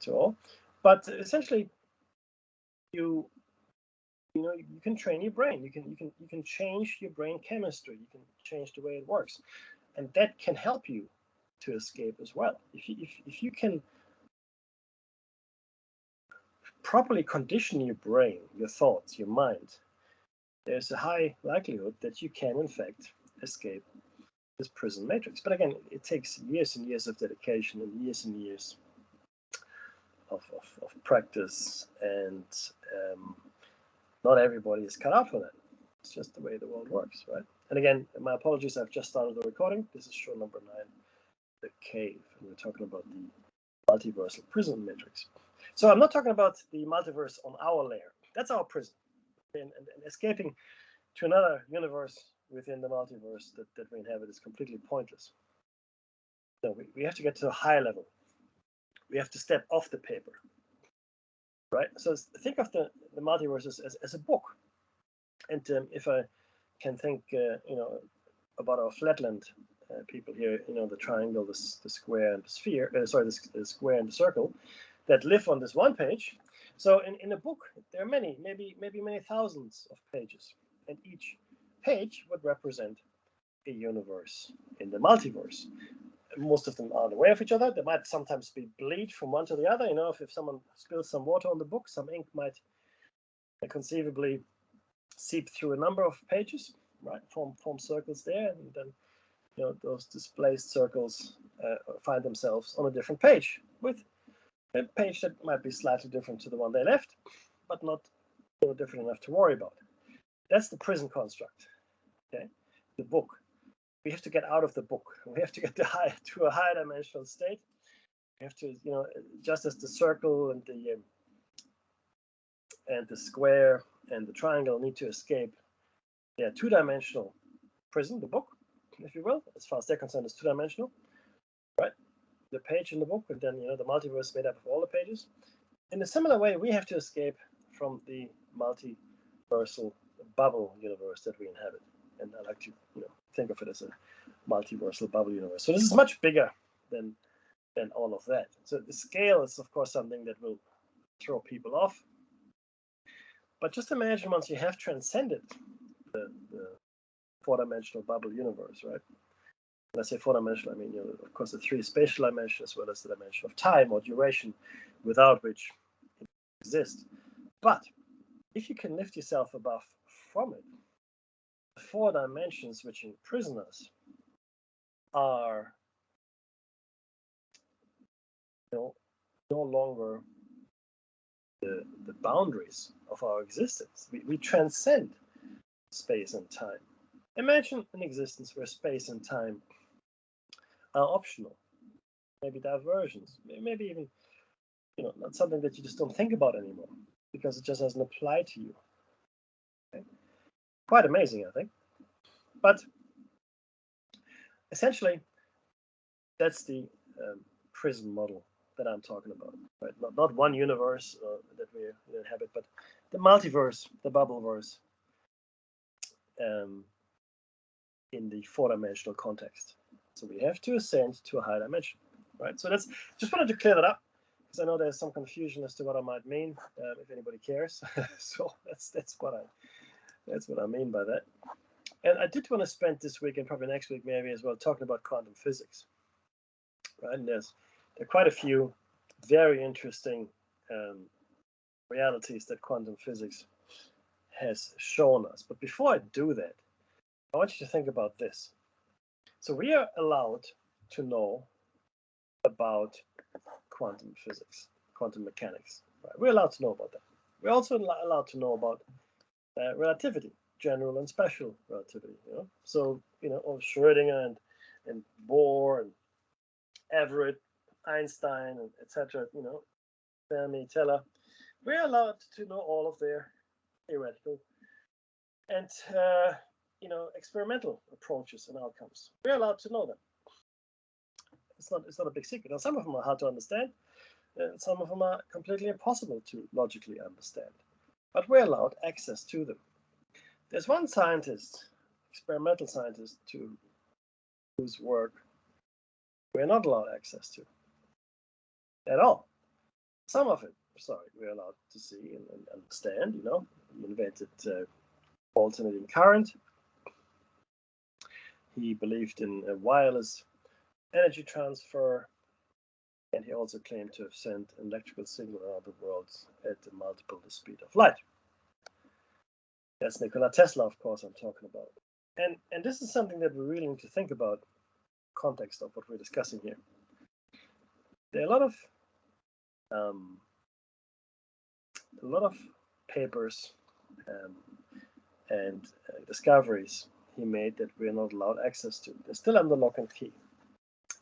to all. But essentially, you can train your brain. You can change your brain chemistry. You can change the way it works, and that can help you to escape as well. If you can properly condition your brain, your thoughts, your mind, there's a high likelihood that you can in fact escape this prison matrix. But again, it takes years and years of dedication and years of practice, and not everybody is cut out for that. It's just the way the world works, right? And again, my apologies, I've just started the recording. This is show number 9, the cave, and we're talking about the multiversal prison matrix. So I'm not talking about the multiverse on our layer. That's our prison. And escaping to another universe within the multiverse that we inhabit is completely pointless. No, we have to get to a higher level. We have to step off the paper, right? So think of the multiverse as a book. And if I can think, about our flatland people here, the triangle, the square, and the sphere, the square and the circle, that live on this one page. So in a book, there are maybe many thousands of pages, and each page would represent a universe in the multiverse. Most of them aren't aware of each other. There might sometimes be bleed from one to the other. If someone spills some water on the book, some ink might conceivably seep through a number of pages, right? Form circles there, and then those displaced circles find themselves on a different page with a page that might be slightly different to the one they left, but not different enough to worry about. That's the prison construct. Okay, the book. We have to get out of the book. We have to get to a higher dimensional state. We have to, just as the circle and the square and the triangle need to escape their two-dimensional prison, the book, if you will, as far as they're concerned, is two-dimensional, right? The page in the book, and then the multiverse made up of all the pages. In a similar way, we have to escape from the multiversal bubble universe that we inhabit, and I like to think of it as a multiversal bubble universe. So this is much bigger than all of that. So the scale is, of course, something that will throw people off. But just imagine once you have transcended the four-dimensional bubble universe, right? When I say four-dimensional, I mean, of course, the three spatial dimensions, as well as the dimension of time or duration, without which it exists. But if you can lift yourself above from it, the 4 dimensions which imprison us are no longer the boundaries of our existence. We transcend space and time. Imagine an existence where space and time are optional, maybe diversions, maybe even not something that you just don't think about anymore because it just doesn't apply to you. Okay? Quite amazing, I think. But essentially, that's the prison model that I'm talking about, right? Not one universe that we inhabit, but the multiverse, the bubbleverse, in the 4-dimensional context. So we have to ascend to a higher dimension, right? So that's just wanted to clear that up because I know there's some confusion as to what I might mean, if anybody cares. So that's what I mean by that. And I did want to spend this week and probably next week maybe as well talking about quantum physics, right? And there are quite a few very interesting realities that quantum physics has shown us. But before I do that, I want you to think about this. So we are allowed to know about quantum physics, quantum mechanics. Right? We're allowed to know about that. We're also allowed to know about relativity, general and special relativity. So of Schrödinger and Bohr and Everett, Einstein, and etc. Fermi, Teller. We're allowed to know all of their theoretical and experimental approaches and outcomes. We're allowed to know them. It's not a big secret. Now, some of them are hard to understand. Some of them are completely impossible to logically understand. But we're allowed access to them. There's one scientist, experimental scientist, to whose work we're not allowed access to at all. Some of it, sorry, we're allowed to see and understand. He invented alternating current. He believed in a wireless energy transfer, and he also claimed to have sent an electrical signal around the world at a multiple the speed of light. That's Nikola Tesla, of course, I'm talking about. And this is something that we really need to think about, context of what we're discussing here. There are a lot of papers and discoveries he made that we're not allowed access to. They're still under lock and key.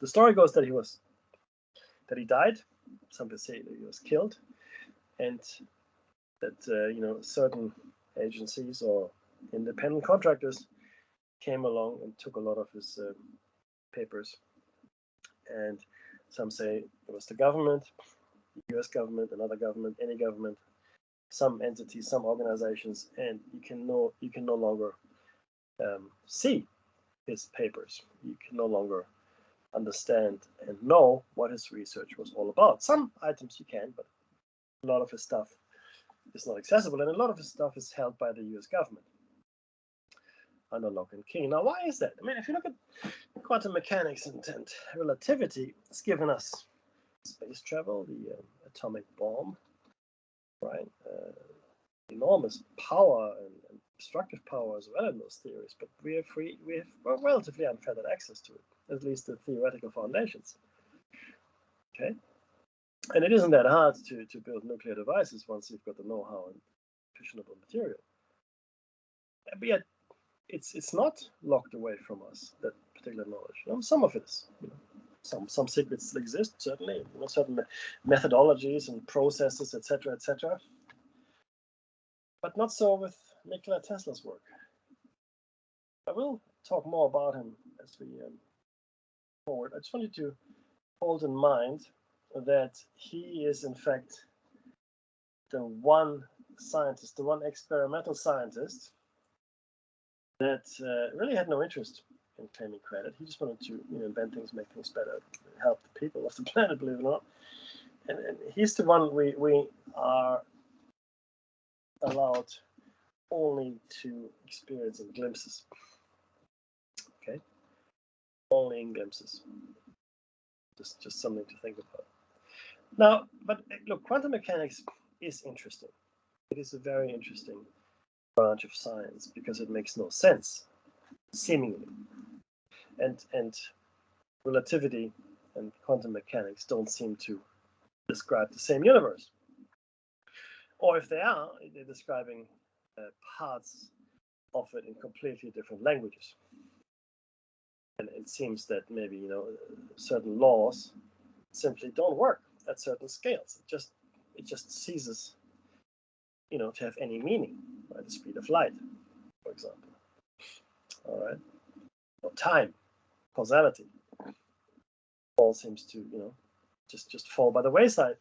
The story goes that he died. Some people say that he was killed, and that certain agencies or independent contractors came along and took a lot of his papers. And some say it was the government, the U.S. government, another government, any government, some entities, some organizations, and you can no longer see his papers. You can no longer understand and know what his research was all about. Some items you can, but a lot of his stuff is not accessible, and a lot of his stuff is held by the US government under lock and key. Now, why is that? I mean, if you look at quantum mechanics and relativity, it's given us space travel, the atomic bomb, right? Enormous power and destructive power as well in those theories, but we have relatively unfettered access to it, at least the theoretical foundations. Okay, and it isn't that hard to build nuclear devices once you've got the know-how and fissionable material. But yet, it's not locked away from us, that particular knowledge. Some of it is. Some secrets exist, certainly. Certain methodologies and processes, etc., etc. But not so with Nikola Tesla's work. I will talk more about him as we forward. I just want you to hold in mind that he is, in fact, the one scientist, the one experimental scientist that really had no interest in claiming credit. He just wanted to invent things, make things better, help the people of the planet, believe it or not. And he's the one we are allowed only to experience in glimpses. Okay? Only in glimpses. Just something to think about. Now, but look, quantum mechanics is interesting. It is a very interesting branch of science because it makes no sense, seemingly. And relativity and quantum mechanics don't seem to describe the same universe. Or if they are, they're describing parts of it in completely different languages. And it seems that maybe certain laws simply don't work at certain scales. It just ceases to have any meaning by the speed of light, for example. All right. Or time, causality, all seems to just fall by the wayside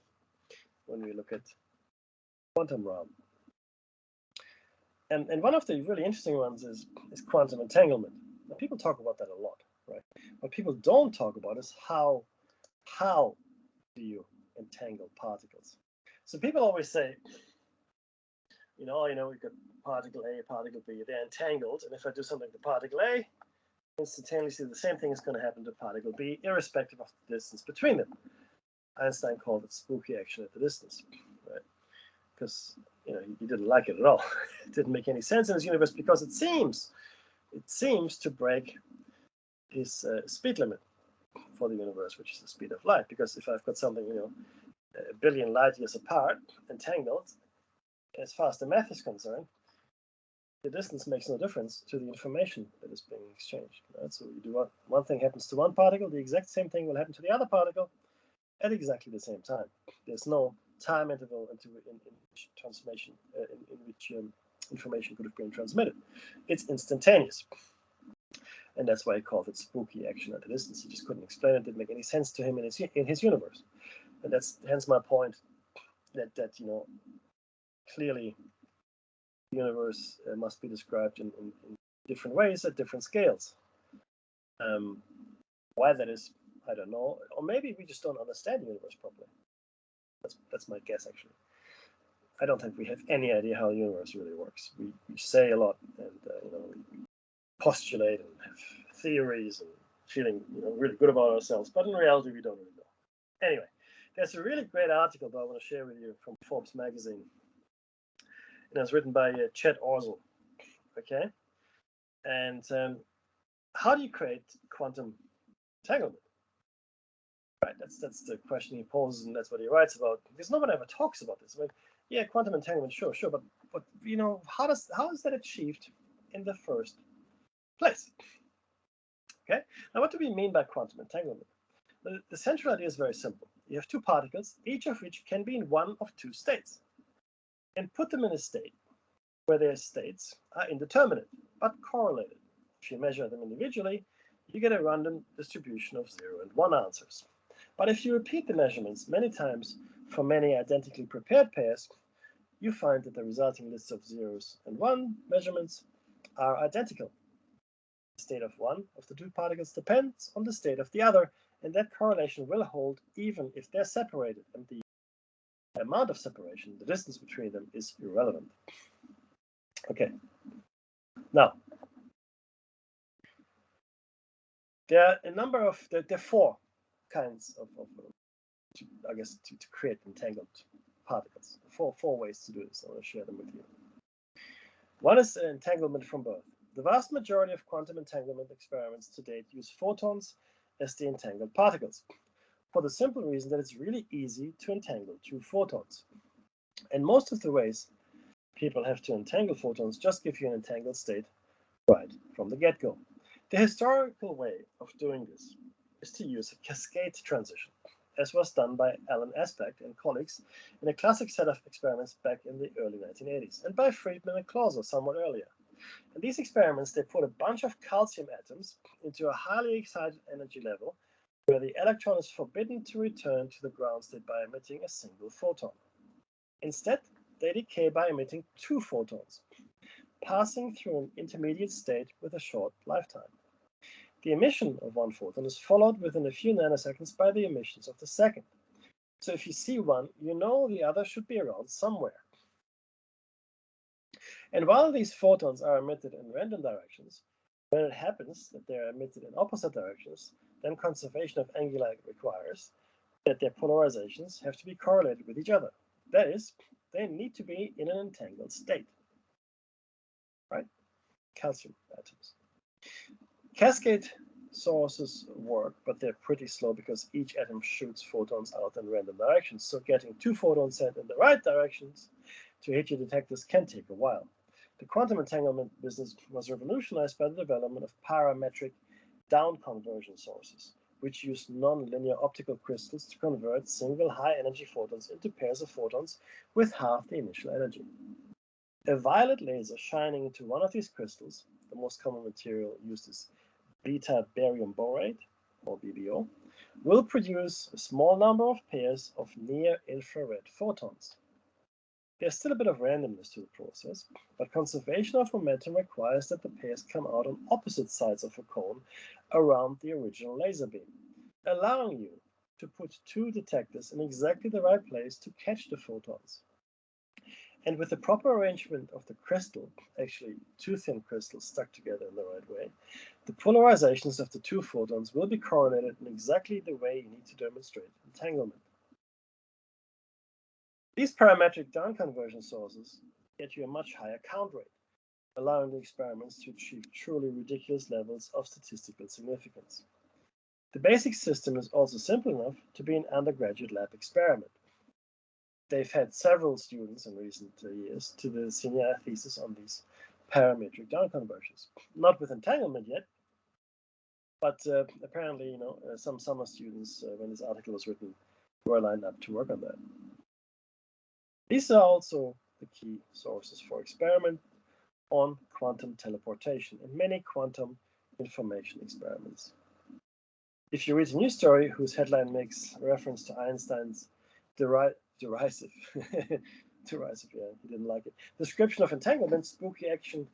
when we look at quantum realm. And one of the really interesting ones is quantum entanglement. Now, people talk about that a lot, right? What people don't talk about is how do you entangle particles. So people always say, we've got particle A, particle B, they're entangled, and if I do something to particle A, instantaneously the same thing is going to happen to particle B, irrespective of the distance between them. Einstein called it spooky action at the distance, right? Because he didn't like it at all. It didn't make any sense in his universe because it seems to break his speed limit for the universe, which is the speed of light. Because if I've got something a billion light years apart, entangled, as far as the math is concerned, the distance makes no difference to the information that is being exchanged. Right? So you do one thing happens to one particle, the exact same thing will happen to the other particle at exactly the same time. There's no time interval in which transformation, in which information could have been transmitted. It's instantaneous. And that's why he called it spooky action at a distance. He just couldn't explain it. It didn't make any sense to him in his universe. And that's hence my point that clearly the universe must be described in different ways at different scales. Why that is, I don't know. Or maybe we just don't understand the universe properly. That's my guess, actually. I don't think we have any idea how the universe really works. We say a lot, and we postulate and have theories and feeling really good about ourselves, but in reality we don't really know. Anyway, there's a really great article that I want to share with you from Forbes magazine, and it's written by Chet Orzel. Okay, and how do you create quantum entanglement? Right, that's the question he poses, and that's what he writes about. Because no one ever talks about this. I mean, yeah, quantum entanglement, sure, but how is that achieved in the first place? Okay, now what do we mean by quantum entanglement? The central idea is very simple. You have two particles, each of which can be in one of two states, and put them in a state where their states are indeterminate but correlated. If you measure them individually, you get a random distribution of 0 and 1 answers. But if you repeat the measurements many times for many identically prepared pairs, you find that the resulting lists of 0s and 1 measurements are identical. The state of one of the two particles depends on the state of the other, and that correlation will hold even if they're separated, and the amount of separation, the distance between them, is irrelevant. Okay. Now, there are a number of, there are 4 kinds of to create entangled particles. Four ways to do this. I want to share them with you. One is entanglement from birth. The vast majority of quantum entanglement experiments to date use photons as the entangled particles, for the simple reason that it's really easy to entangle 2 photons. And most of the ways people have to entangle photons just give you an entangled state right from the get-go. The historical way of doing this is to use a cascade transition, as was done by Alan Aspect and colleagues in a classic set of experiments back in the early 1980s, and by Friedman and Clauser somewhat earlier. In these experiments, they put a bunch of calcium atoms into a highly excited energy level where the electron is forbidden to return to the ground state by emitting a single photon. Instead, they decay by emitting 2 photons, passing through an intermediate state with a short lifetime. The emission of 1 photon is followed within a few nanoseconds by the emissions of the second. So if you see one, you know the other should be around somewhere. And while these photons are emitted in random directions, when it happens that they are emitted in opposite directions, then conservation of angularity requires that their polarizations have to be correlated with each other. That is, they need to be in an entangled state. Right? Calcium atoms. Cascade sources work, but they're pretty slow because each atom shoots photons out in random directions. So getting 2 photons sent in the right directions to hit your detectors can take a while. The quantum entanglement business was revolutionized by the development of parametric down conversion sources, which use non-linear optical crystals to convert single high-energy photons into pairs of photons with half the initial energy. A violet laser shining into one of these crystals, the most common material used is beta barium borate, or BBO, will produce a small number of pairs of near-infrared photons. There's still a bit of randomness to the process, but conservation of momentum requires that the pairs come out on opposite sides of a cone around the original laser beam, allowing you to put 2 detectors in exactly the right place to catch the photons. And with the proper arrangement of the crystal, actually 2 thin crystals stuck together in the right way, the polarizations of the 2 photons will be correlated in exactly the way you need to demonstrate entanglement. These parametric down conversion sources get you a much higher count rate, allowing the experiments to achieve truly ridiculous levels of statistical significance. The basic system is also simple enough to be an undergraduate lab experiment. They've had several students in recent years to the senior thesis on these parametric down conversions. Not with entanglement yet, but apparently, some summer students, when this article was written, were lined up to work on that. These are also the key sources for experiment on quantum teleportation in many quantum information experiments. If you read a news story whose headline makes reference to Einstein's derisive, yeah, he didn't like it, description of entanglement, spooky action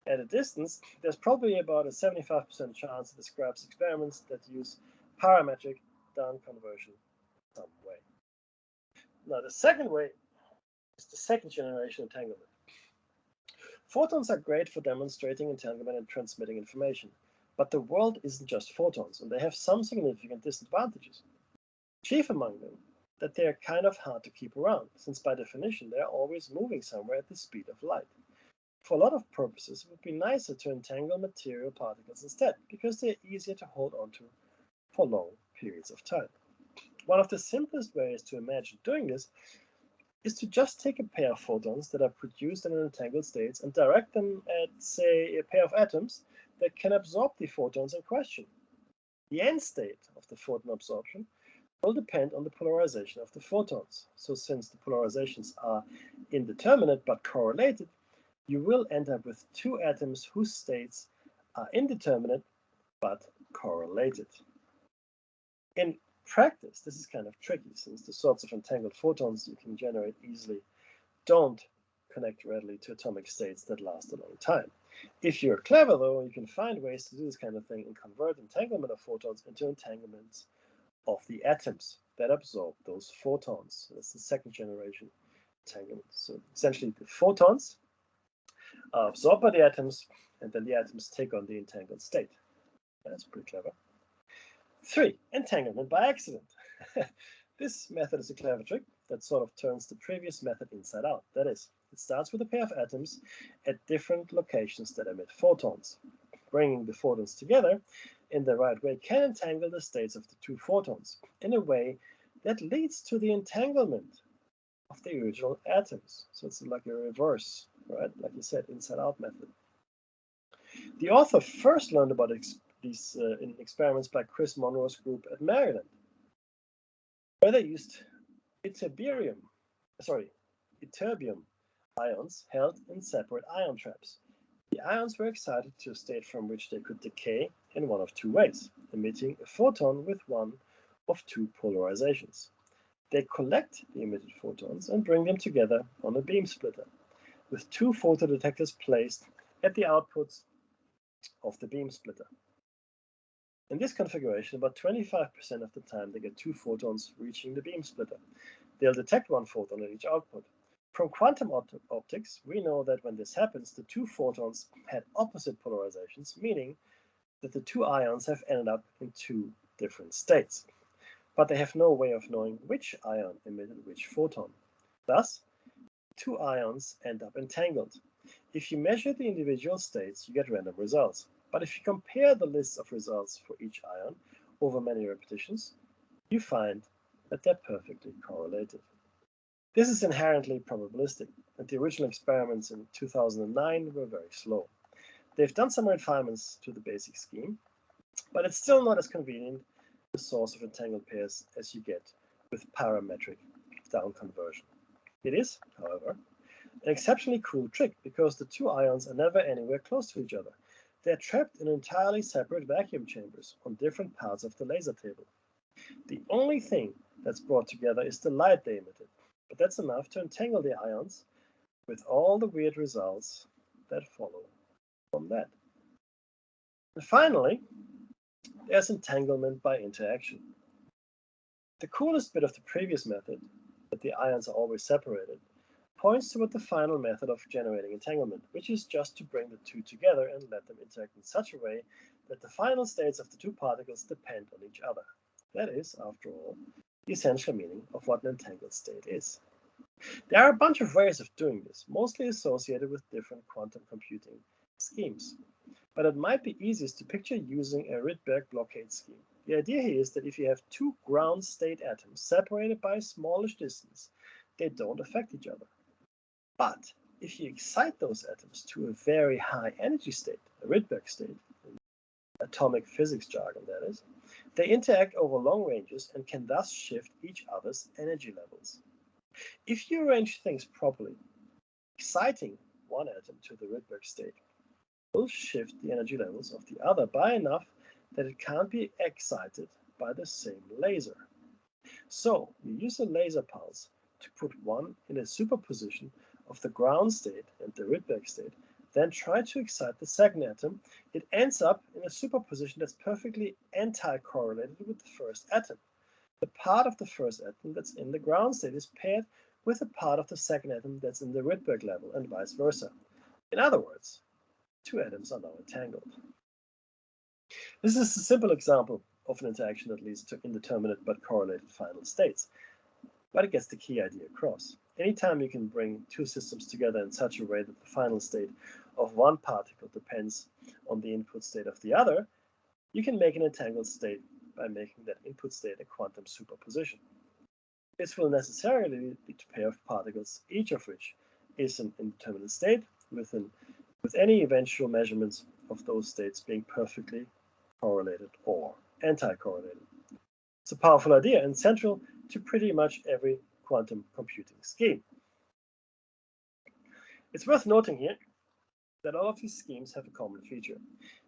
at a distance, there's probably about a 75% chance it describes experiments that use parametric down conversion some way. Now, the second way is the second generation entanglement. Photons are great for demonstrating entanglement and transmitting information, but the world isn't just photons, and they have some significant disadvantages. Chief among them, that they are kind of hard to keep around, since by definition they are always moving somewhere at the speed of light. For a lot of purposes, it would be nicer to entangle material particles instead, because they are easier to hold onto for long periods of time. One of the simplest ways to imagine doing this is to just take a pair of photons that are produced in entangled states and direct them at, say, a pair of atoms that can absorb the photons in question. The end state of the photon absorption will depend on the polarization of the photons. So since the polarizations are indeterminate but correlated, you will end up with two atoms whose states are indeterminate but correlated. In practice, this is kind of tricky, since the sorts of entangled photons you can generate easily don't connect readily to atomic states that last a long time. If you're clever, though, you can find ways to do this kind of thing and convert entanglement of photons into entanglements of the atoms that absorb those photons. That's the second generation entanglement. So essentially, the photons are absorbed by the atoms, and then the atoms take on the entangled state. That's pretty clever. 3. Entanglement by accident. This method is a clever trick that sort of turns the previous method inside out. That is, it starts with a pair of atoms at different locations that emit photons. Bringing the photons together in the right way can entangle the states of the two photons in a way that leads to the entanglement of the original atoms. So it's like a reverse, right? Like you said, inside-out method. The author first learned about these in experiments by Chris Monroe's group at Maryland, where they used ytterbium ions held in separate ion traps. The ions were excited to a state from which they could decay in one of two ways, emitting a photon with one of two polarizations. They collect the emitted photons and bring them together on a beam splitter, with two photodetectors placed at the outputs of the beam splitter. In this configuration, about 25% of the time they get two photons reaching the beam splitter. They'll detect one photon at each output. From quantum optics, we know that when this happens, the two photons had opposite polarizations, meaning that the two ions have ended up in two different states. But they have no way of knowing which ion emitted which photon. Thus, two ions end up entangled. If you measure the individual states, you get random results. But if you compare the lists of results for each ion over many repetitions, you find that they're perfectly correlated. This is inherently probabilistic, and the original experiments in 2009 were very slow. They've done some refinements to the basic scheme, but it's still not as convenient a source of entangled pairs as you get with parametric down conversion. It is, however, an exceptionally cruel trick because the two ions are never anywhere close to each other. They are trapped in entirely separate vacuum chambers on different parts of the laser table. The only thing that's brought together is the light they emitted, but that's enough to entangle the ions with all the weird results that follow from that. And finally, there's entanglement by interaction. The coolest bit of the previous method, that the ions are always separated, points toward the final method of generating entanglement, which is just to bring the two together and let them interact in such a way that the final states of the two particles depend on each other. That is, after all, the essential meaning of what an entangled state is. There are a bunch of ways of doing this, mostly associated with different quantum computing schemes. But it might be easiest to picture using a Rydberg blockade scheme. The idea here is that if you have two ground state atoms separated by a smallish distance, they don't affect each other. But if you excite those atoms to a very high energy state, a Rydberg state, atomic physics jargon that is, they interact over long ranges and can thus shift each other's energy levels. If you arrange things properly, exciting one atom to the Rydberg state will shift the energy levels of the other by enough that it can't be excited by the same laser. So you use a laser pulse to put one in a superposition of the ground state and the Rydberg state, then try to excite the second atom. It ends up in a superposition that's perfectly anti-correlated with the first atom. the part of the first atom that's in the ground state is paired with a part of the second atom that's in the Rydberg level, and vice versa. In other words, two atoms are now entangled. This is a simple example of an interaction that leads to indeterminate but correlated final states, but it gets the key idea across. Anytime you can bring two systems together in such a way that the final state of one particle depends on the input state of the other, you can make an entangled state by making that input state a quantum superposition. This will necessarily lead to a pair of particles, each of which is an indeterminate state, with any eventual measurements of those states being perfectly correlated or anti-correlated. It's a powerful idea and central to pretty much every quantum computing scheme. It's worth noting here that all of these schemes have a common feature,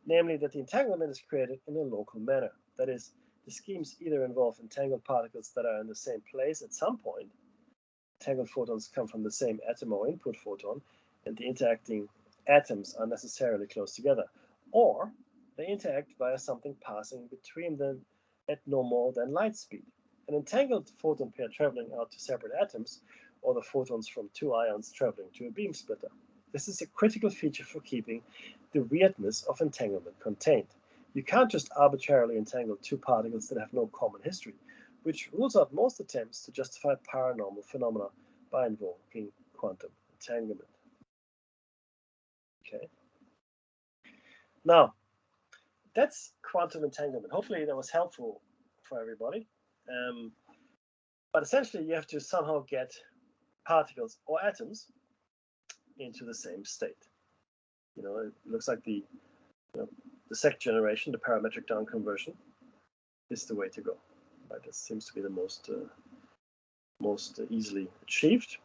namely that the entanglement is created in a local manner. That is, the schemes either involve entangled particles that are in the same place at some point, entangled photons come from the same atom or input photon, and the interacting atoms are necessarily close together, or they interact via something passing between them at no more than light speed. An entangled photon pair traveling out to separate atoms, or the photons from two ions traveling to a beam splitter. This is a critical feature for keeping the weirdness of entanglement contained. You can't just arbitrarily entangle two particles that have no common history, which rules out most attempts to justify paranormal phenomena by invoking quantum entanglement. Okay. Now, that's quantum entanglement. Hopefully that was helpful for everybody. But essentially, you have to somehow get particles or atoms into the same state. It looks like the second generation, the parametric down conversion, is the way to go. Right? That seems to be the most easily achieved.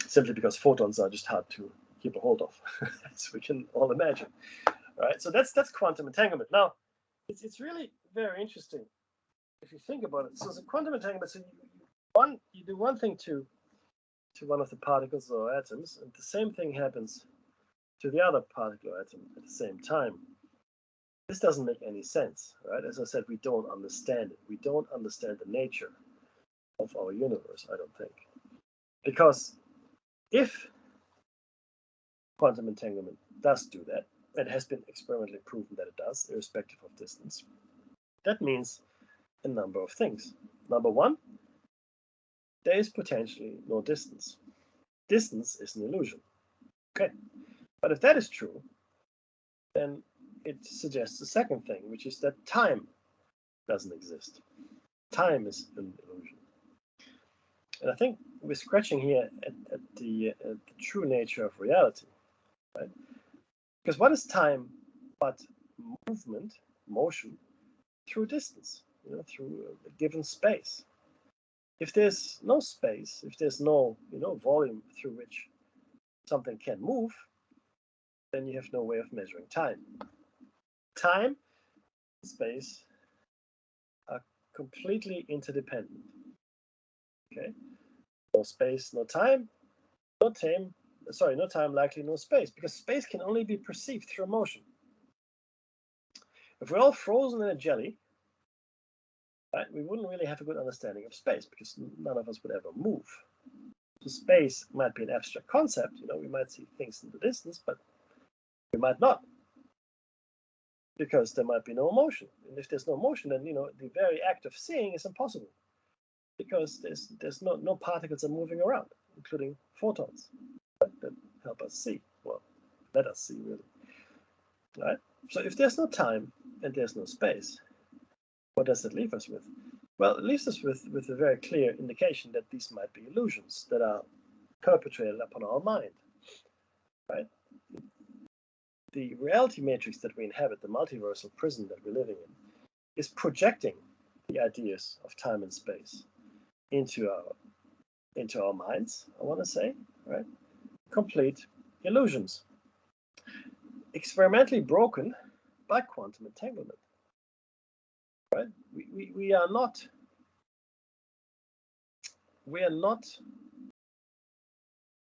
Simply because photons are just hard to keep a hold of, as we can all imagine. All right, so that's quantum entanglement. Now, it's really very interesting if you think about it. So the quantum entanglement, so you do one thing to one of the particles or atoms, and the same thing happens to the other particle or atom at the same time. This doesn't make any sense, right? As I said, we don't understand it. We don't understand the nature of our universe, I don't think. Because if quantum entanglement does do that, it has been experimentally proven that it does, irrespective of distance, that means a number of things. Number one, there is potentially no distance. Distance is an illusion. Okay. But if that is true, then it suggests the second thing, which is that time doesn't exist. Time is an illusion. And I think we're scratching here at the true nature of reality, right? Because what is time but movement, motion, through distance, through a given space? If there's no space, if there's no volume through which something can move, then you have no way of measuring time. Time and space are completely interdependent. Okay, no space, no time, no time, likely no space, because space can only be perceived through motion. If we're all frozen in a jelly, right, we wouldn't really have a good understanding of space because none of us would ever move. So space might be an abstract concept. We might see things in the distance, but we might not, because there might be no motion. And if there's no motion, then the very act of seeing is impossible, because there's no particles are moving around, including photons that help us see. Well, let us see, really. Right? So if there's no time and there's no space, what does that leave us with? Well, it leaves us with a very clear indication that these might be illusions that are perpetrated upon our mind. Right? The reality matrix that we inhabit, the multiversal prison that we're living in, is projecting the ideas of time and space into our minds, I want to say, right? Complete illusions, experimentally broken by quantum entanglement. Right? We are not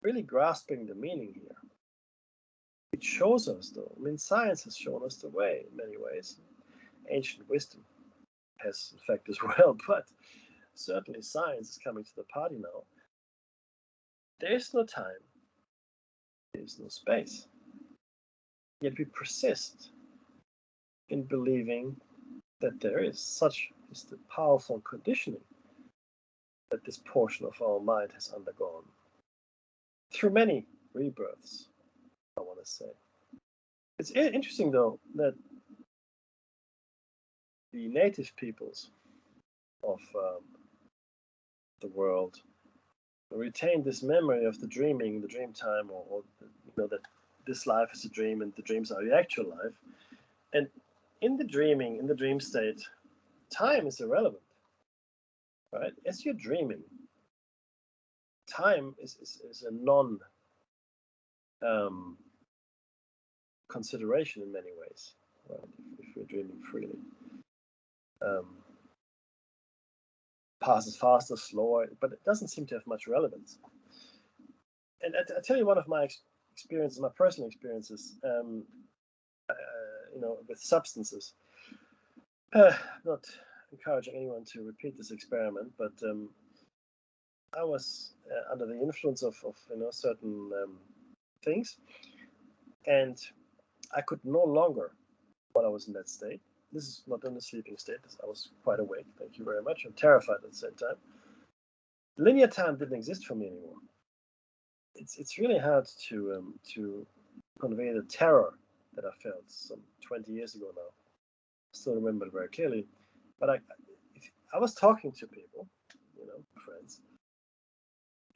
really grasping the meaning here. It shows us, though. I mean, science has shown us the way in many ways, ancient wisdom. has effect as well, but certainly science is coming to the party now. There is no time, there is no space. Yet we persist in believing that there is. Such is the powerful conditioning that this portion of our mind has undergone through many rebirths, I want to say. It's interesting, though, that the native peoples of the world retain this memory of the dreaming, the dream time, or that this life is a dream and the dreams are the actual life. And in the dreaming, in the dream state, time is irrelevant, right? As you're dreaming, time is a non consideration in many ways, right? If we're dreaming freely. Passes faster, slower, but it doesn't seem to have much relevance. And I tell you one of my experiences, my personal experiences, with substances. Not encouraging anyone to repeat this experiment, but I was under the influence of certain things, and I could no longer, while I was in that state. This is not in the sleeping state. I was quite awake. Thank you very much. I'm terrified at the same time. Linear time didn't exist for me anymore. It's really hard to convey the terror that I felt some 20 years ago now. I still remember it very clearly. But I was talking to people, friends,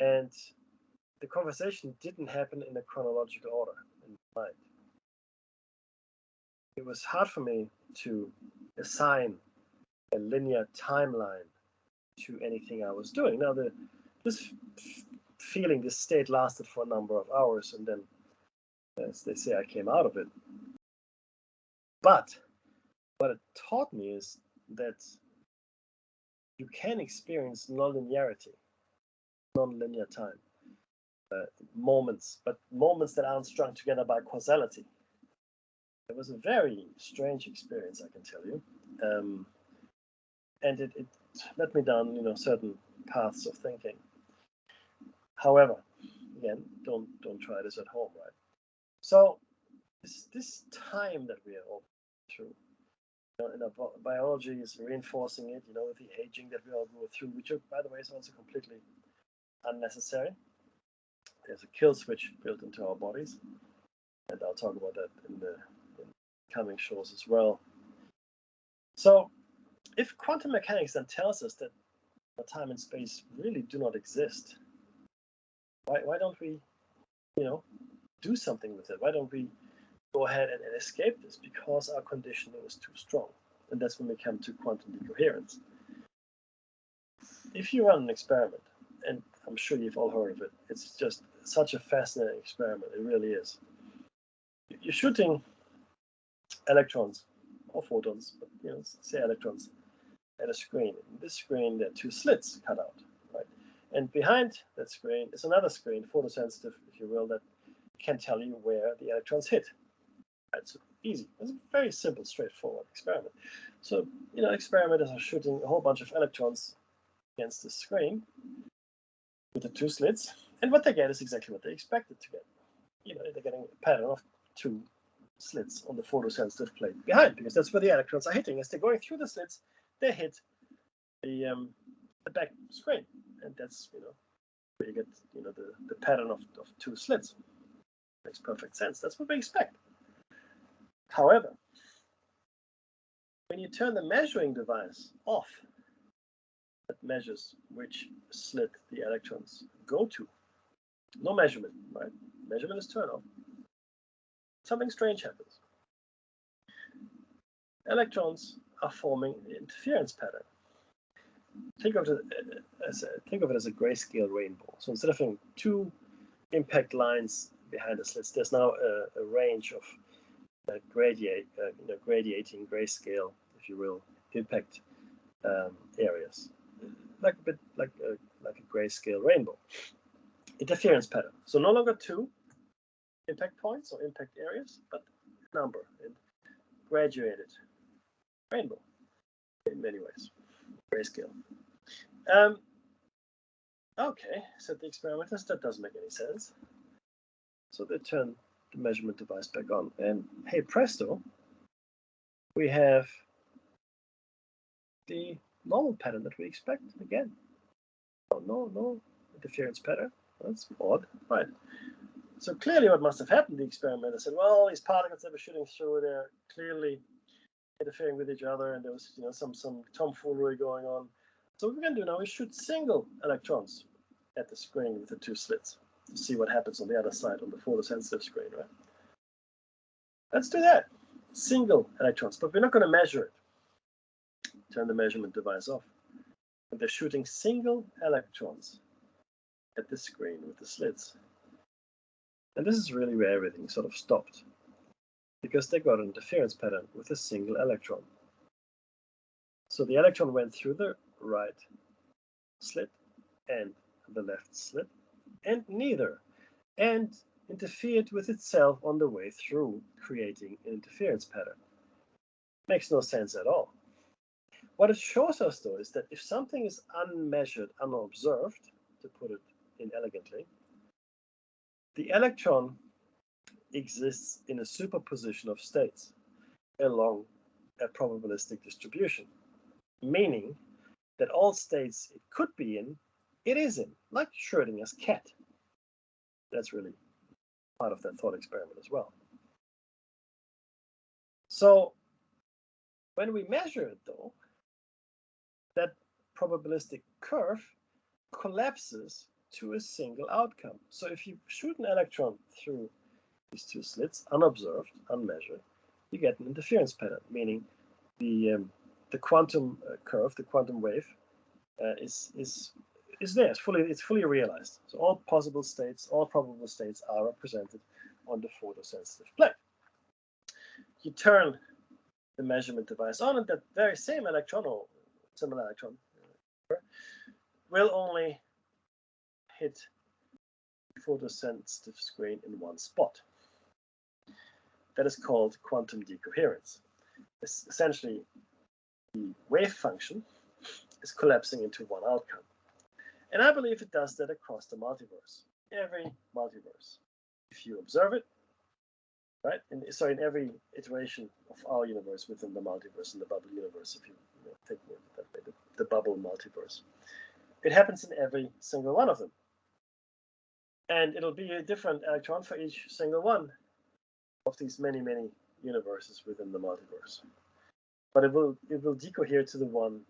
and the conversation didn't happen in a chronological order in my mind. It was hard for me to assign a linear timeline to anything I was doing. Now, this feeling, this state lasted for a number of hours, and then, as they say, I came out of it. But what it taught me is that you can experience non-linearity, non-linear time, moments, but moments that aren't strung together by causality. It was a very strange experience, I can tell you, and it led me down, certain paths of thinking. However, again, don't try this at home, right? So this time that we are all through, and our biology is reinforcing it, with the aging that we all go through, which, by the way, is also completely unnecessary. There's a kill switch built into our bodies, and I'll talk about that in the coming shows as well. So, if quantum mechanics then tells us that time and space really do not exist, why don't we, do something with it? Why don't we go ahead and escape this? Because our conditioning is too strong, and that's when we come to quantum decoherence. If you run an experiment, and I'm sure you've all heard of it, it's just such a fascinating experiment. It really is. You're shooting electrons or photons, but say electrons at a screen. In this screen, there are two slits cut out, right? And behind that screen is another screen, photosensitive, if you will, that can tell you where the electrons hit. Right? So easy. It's a very simple, straightforward experiment. So, experimenters are shooting a whole bunch of electrons against the screen with the two slits, and what they get is exactly what they expected to get. They're getting a pattern of two slits on the photosensitive plate behind, because that's where the electrons are hitting. As they're going through the slits, they hit the back screen, and that's where you get the pattern of two slits. Makes perfect sense. That's what we expect. However, when you turn the measuring device off, that measures which slit the electrons go to. No measurement, right? Measurement is turned off. Something strange happens. Electrons are forming an interference pattern. Think of it as a grayscale rainbow. So instead of having two impact lines behind the slits, there's now a range of gradiating grayscale, if you will, impact areas, like a grayscale rainbow. Interference pattern. So no longer two impact points or impact areas, but a number and graduated rainbow. in many ways. Grayscale. Okay, said the experimenters, that doesn't make any sense. So they turn the measurement device back on, and hey presto, we have the normal pattern that we expect again. Oh, no interference pattern. That's odd, right? So clearly, what must have happened? The experimenter said, "Well, these particles that were shooting through, they're clearly interfering with each other, and there was, some tomfoolery going on. So what we're going to do now is shoot single electrons at the screen with the two slits to see what happens on the other side on the photosensitive screen, right? Let's do that. Single electrons, but we're not going to measure it. Turn the measurement device off. And they're shooting single electrons at the screen with the slits. And this is really where everything sort of stopped, because they got an interference pattern with a single electron. So the electron went through the right slit and the left slit, and neither, and interfered with itself on the way through, creating an interference pattern. Makes no sense at all. What it shows us, though, is that if something is unmeasured, unobserved, to put it in elegantly, the electron exists in a superposition of states along a probabilistic distribution, meaning that all states it could be in, it is in, like Schrödinger's cat. That's really part of that thought experiment as well. So when we measure it, though, that probabilistic curve collapses to a single outcome. So if you shoot an electron through these two slits, unobserved, unmeasured, you get an interference pattern, meaning the quantum curve, the quantum wave, is there. It's fully realized. So all possible states, all probable states are represented on the photosensitive plate. You turn the measurement device on, and that very same electron, or similar electron, will only hit the photosensitive screen in one spot. That is called quantum decoherence. It's essentially, the wave function is collapsing into one outcome. And I believe it does that across the multiverse, every multiverse. If you observe it, right? So in every iteration of our universe within the multiverse, in the bubble universe, if you think of it that way, the bubble multiverse, it happens in every single one of them. And it'll be a different electron for each single one of these many universes within the multiverse. But it will decohere to the one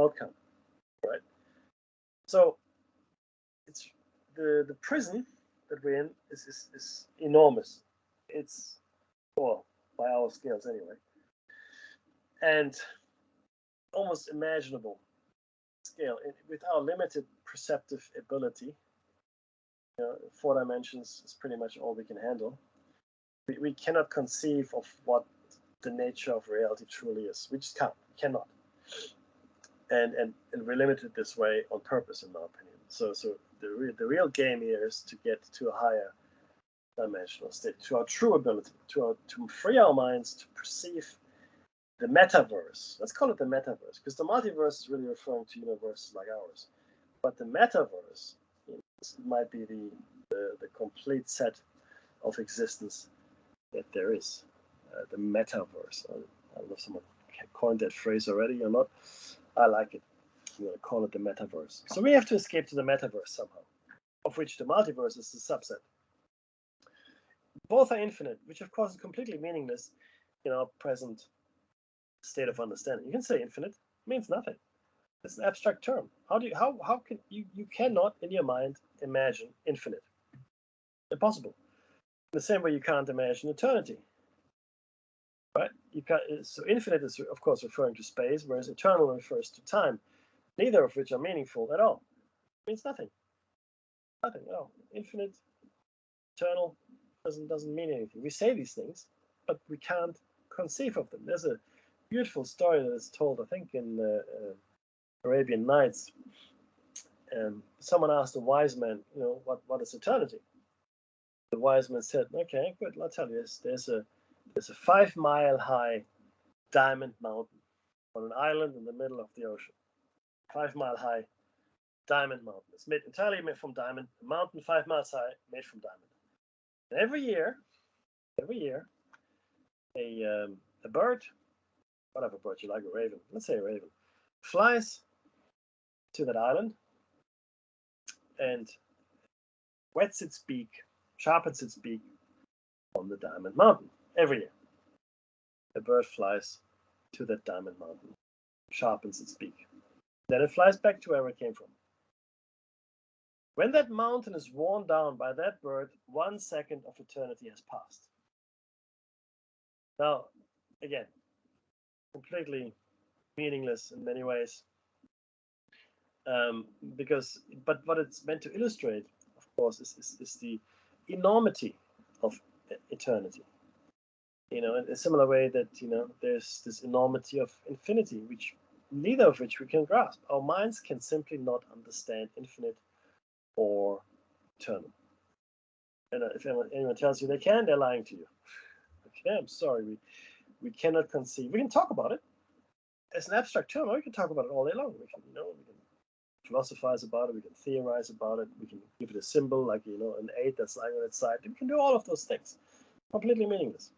outcome, right? So it's the prison that we're in is enormous. It's, well, by our scales anyway, and almost imaginable scale. With our limited perceptive ability, 4 dimensions is pretty much all we can handle. We cannot conceive of what the nature of reality truly is. We just cannot. And we're limited this way on purpose, in my opinion. So the real game here is to get to a higher dimensional state, to our true ability, to free our minds to perceive the metaverse. Let's call it the metaverse, because the multiverse is really referring to universes like ours. But the metaverse might be the complete set of existence that there is. The metaverse. I don't know if someone coined that phrase already or not. I like it. I'm going to call it the metaverse. So we have to escape to the metaverse somehow, of which the multiverse is a subset. Both are infinite, which of course is completely meaningless in our present state of understanding. You can say infinite, it means nothing. It's an abstract term. How can you cannot in your mind imagine infinite? Impossible. In the same way you can't imagine eternity. Right? You can't, so infinite is of course referring to space, whereas eternal refers to time, neither of which are meaningful at all. It means nothing. Nothing at all. Infinite, eternal doesn't mean anything. We say these things, but we can't conceive of them. There's a beautiful story that is told, I think, in Arabian Nights. Someone asked a wise man, what is eternity? The wise man said, okay, good, I'll tell you this. There's a 5-mile high diamond mountain. on an island in the middle of the ocean. 5-mile high diamond mountain. It's made entirely from diamond. A mountain 5 miles high, made from diamond. And every year, a bird, whatever bird you like, a raven, let's say a raven, flies to that island and whets its beak, sharpens its beak on the diamond mountain. Every year, a bird flies to that diamond mountain, sharpens its beak. Then it flies back to wherever it came from. When that mountain is worn down by that bird, 1 second of eternity has passed. Now, again, completely meaningless in many ways. But what it's meant to illustrate, of course, is the enormity of eternity. In a similar way that there's this enormity of infinity, which neither of which we can grasp. Our minds can simply not understand infinite or eternal. And if anyone tells you they can, they're lying to you. Okay, I'm sorry, we cannot conceive. We can talk about it as an abstract term. We can talk about it all day long. We can philosophize about it. We can theorize about it. We can give it a symbol, like an 8 that's lying on its side. We can do all of those things. Completely meaningless.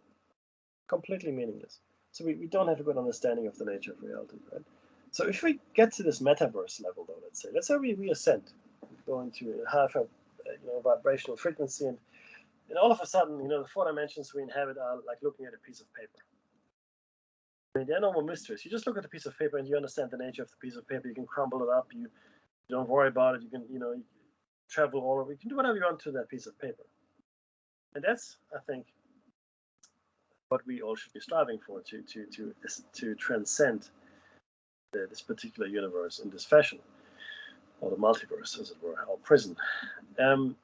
Completely meaningless. So we don't have a good understanding of the nature of reality, right? So if we get to this metaverse level, though, let's say we ascend, go into a half vibrational frequency, and all of a sudden, the 4 dimensions we inhabit are like looking at a piece of paper. I mean, there are no more mysteries. You just look at a piece of paper and you understand the nature of the piece of paper. You can crumble it up. You don't worry about it. You can, you travel all over. You can do whatever you want to that piece of paper. And that's, I think, what we all should be striving for, to transcend this particular universe in this fashion, or the multiverse, as it were, our prison, and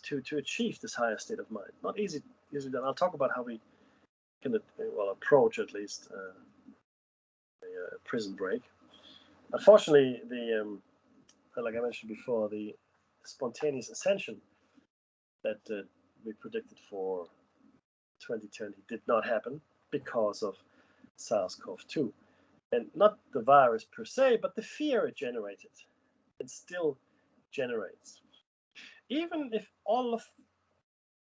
to achieve this higher state of mind. Not easily done. I'll talk about how we can approach at least a prison break. Unfortunately, like I mentioned before, the spontaneous ascension that we predicted for 2020 did not happen because of SARS-CoV-2, and not the virus per se, but the fear it generated. It still generates, even if all of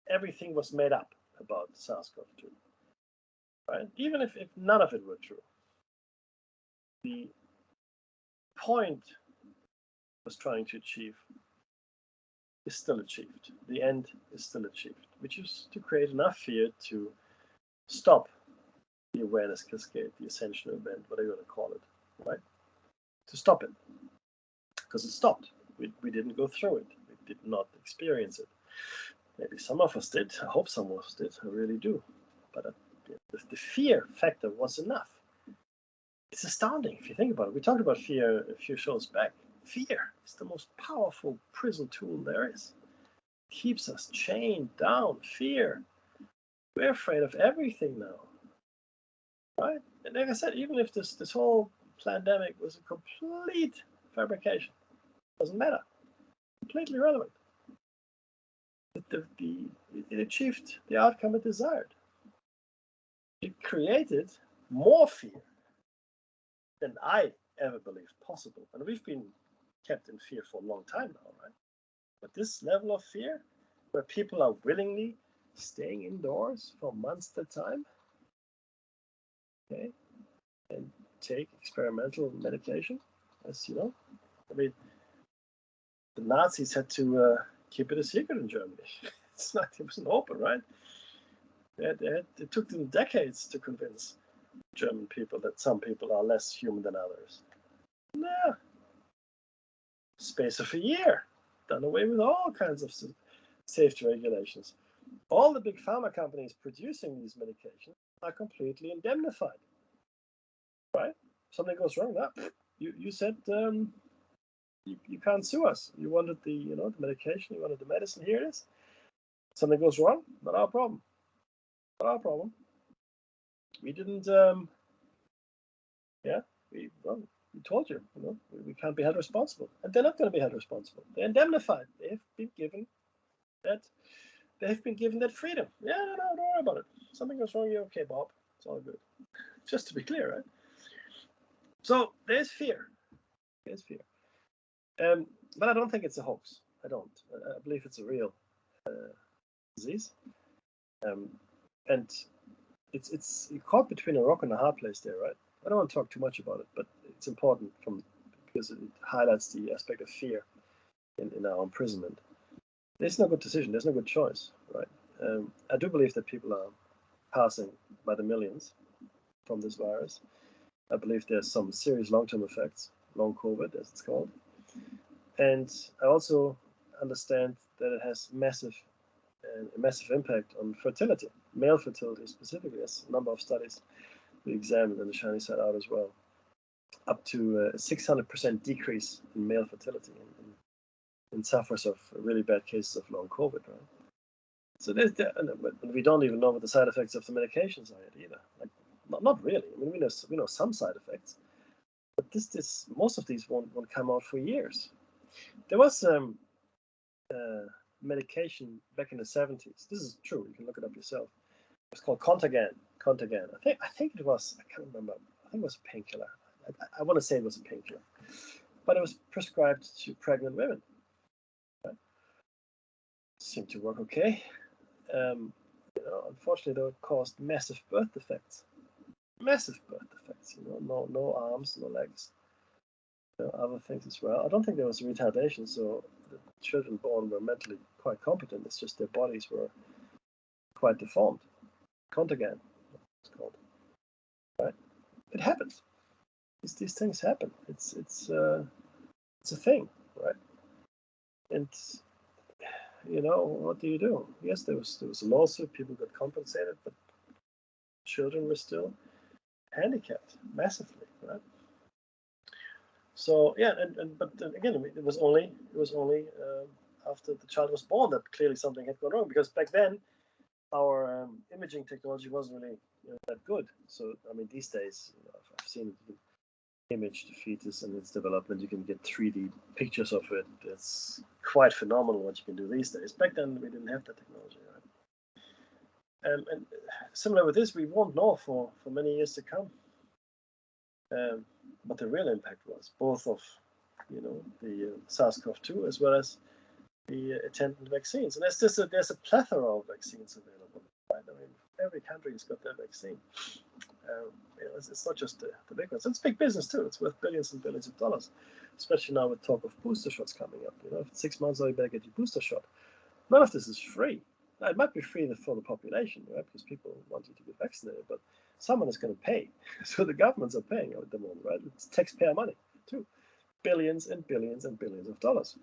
everything was made up about SARS-CoV-2. Right? Even if none of it were true, the point was trying to achieve is still achieved. The end is still achieved, which is to create enough fear to stop the awareness cascade, the ascension event, whatever you want to call it, right? To stop it, because it stopped. We didn't go through it. We did not experience it. Maybe some of us did. I hope some of us did. I really do. But the fear factor was enough. It's astounding if you think about it. We talked about fear a few shows back. Fear is the most powerful prison tool there is. It keeps us chained down. Fear. We're afraid of everything now. Right? And like I said, even if this whole pandemic was a complete fabrication, doesn't matter. Completely irrelevant. It achieved the outcome it desired. It created more fear than I ever believed possible. And we've been kept in fear for a long time now, right? But this level of fear, where people are willingly staying indoors for months at a time, okay, and take experimental medication, as you know, I mean, the Nazis had to keep it a secret in Germany. It wasn't open, right? It took them decades to convince German people that some people are less human than others. Nah. Space of a year, done away with all kinds of safety regulations. All the big pharma companies producing these medications are completely indemnified. Right? Something goes wrong, you said you can't sue us. You wanted the medication, you wanted the medicine. Here it is. Something goes wrong, not our problem. Not our problem. We didn't. We told you. We can't be held responsible, and they're not going to be held responsible. They're indemnified. They have been given that freedom. Yeah, no, don't worry about it. Something goes wrong, you're okay, Bob. It's all good. Just to be clear, right? So there's fear. There's fear. But I don't think it's a hoax. I don't. I believe it's a real disease. And it's caught between a rock and a hard place there, right? I don't want to talk too much about it, but it's important because it highlights the aspect of fear in our imprisonment. There's no good decision. There's no good choice, right? I do believe that people are passing by the millions from this virus. I believe there's some serious long-term effects, long COVID, as it's called. And I also understand that it has a massive impact on fertility, male fertility specifically, as a number of studies we examined in the shiny side out as well, up to a 600% decrease in male fertility in sufferers of really bad cases of long COVID, right? So we don't even know what the side effects of the medications are yet either. Like, not really. I mean, we know some side effects, but most of these won't come out for years. There was medication back in the 70s. This is true. You can look it up yourself. It's called Contagan. I think it was. I can't remember. I think it was a painkiller. I want to say it was a painkiller, but it was prescribed to pregnant women. Right? Seemed to work okay. Unfortunately, though, it caused massive birth defects. Massive birth defects. No arms, no legs. Other things as well. I don't think there was retardation, so the children born were mentally quite competent. It's just their bodies were quite deformed. Contagan, it's called. Right? It happens. These things happen. It's a thing, right? And what do you do? Yes, there was a lawsuit. People got compensated, but children were still handicapped massively, right? So yeah, but again, it was only after the child was born that clearly something had gone wrong, because back then our imaging technology wasn't really that good. So I mean, these days I've seen it, image the fetus and its development. You can get 3D pictures of it. It's quite phenomenal what you can do these days. Back then we didn't have that technology, right? And similar with this, we won't know for many years to come. What the real impact was, both of the SARS-CoV-2 as well as the attendant vaccines. And there's a plethora of vaccines available, right? I mean, every country has got their vaccine. It's not just the big ones. It's big business too. It's worth billions and billions of dollars, especially now with talk of booster shots coming up. If it's 6 months, you better get your booster shot. None of this is free. Now, it might be free for the population, right? Because people want you to get vaccinated, but someone is going to pay. So the governments are paying at the moment, right? It's taxpayer money too, billions and billions and billions of dollars.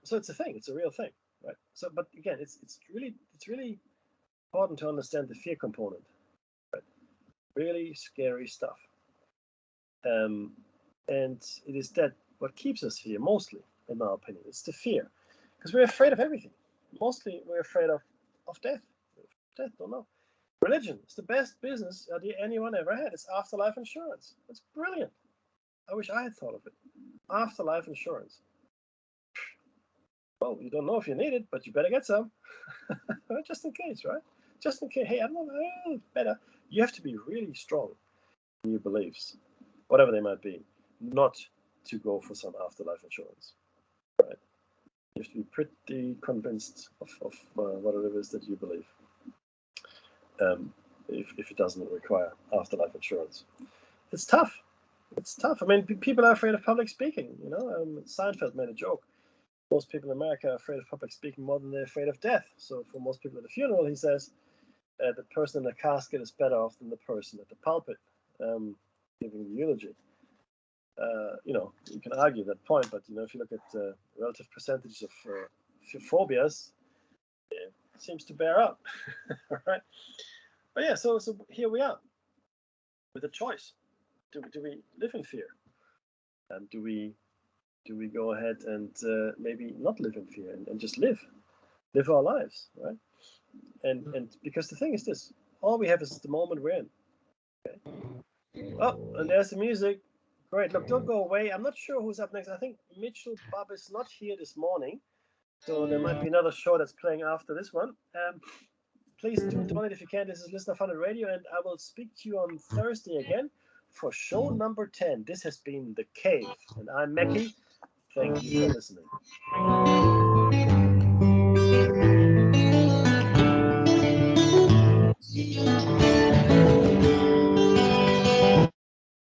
So it's a thing. It's a real thing, right? So, but again, it's really important to understand the fear component, right? Really scary stuff. And it is that what keeps us here mostly, in my opinion. It's the fear, because we're afraid of everything. Mostly, we're afraid of death. Death, don't know. Religion is the best business idea anyone ever had. It's afterlife insurance. It's brilliant. I wish I had thought of it. Afterlife insurance. Well, you don't know if you need it, but you better get some. Just in case, right? Just in case. Hey, I don't know. Better. You have to be really strong in your beliefs, whatever they might be, not to go for some afterlife insurance. Right? You have to be pretty convinced of whatever it is that you believe. If it doesn't require afterlife insurance, it's tough. It's tough. I mean, people are afraid of public speaking. Seinfeld made a joke. Most people in America are afraid of public speaking more than they're afraid of death. So for most people at a funeral, he says, the person in the casket is better off than the person at the pulpit giving the eulogy. You can argue that point, but if you look at relative percentages of phobias, it seems to bear out, right? But yeah, so here we are with a choice. Do we live in fear? And do we go ahead and maybe not live in fear and just live our lives, right? And because the thing is this, all we have is the moment we're in. Okay? Oh, and there's the music. Great. Look, don't go away. I'm not sure who's up next. I think Mitchell Bob is not here this morning, so there might be another show that's playing after this one. Please do donate if you can. This is Listener Funded Radio, and I will speak to you on Thursday again for show number 10. This has been The Cave, and I'm Mackie. Thank you for listening.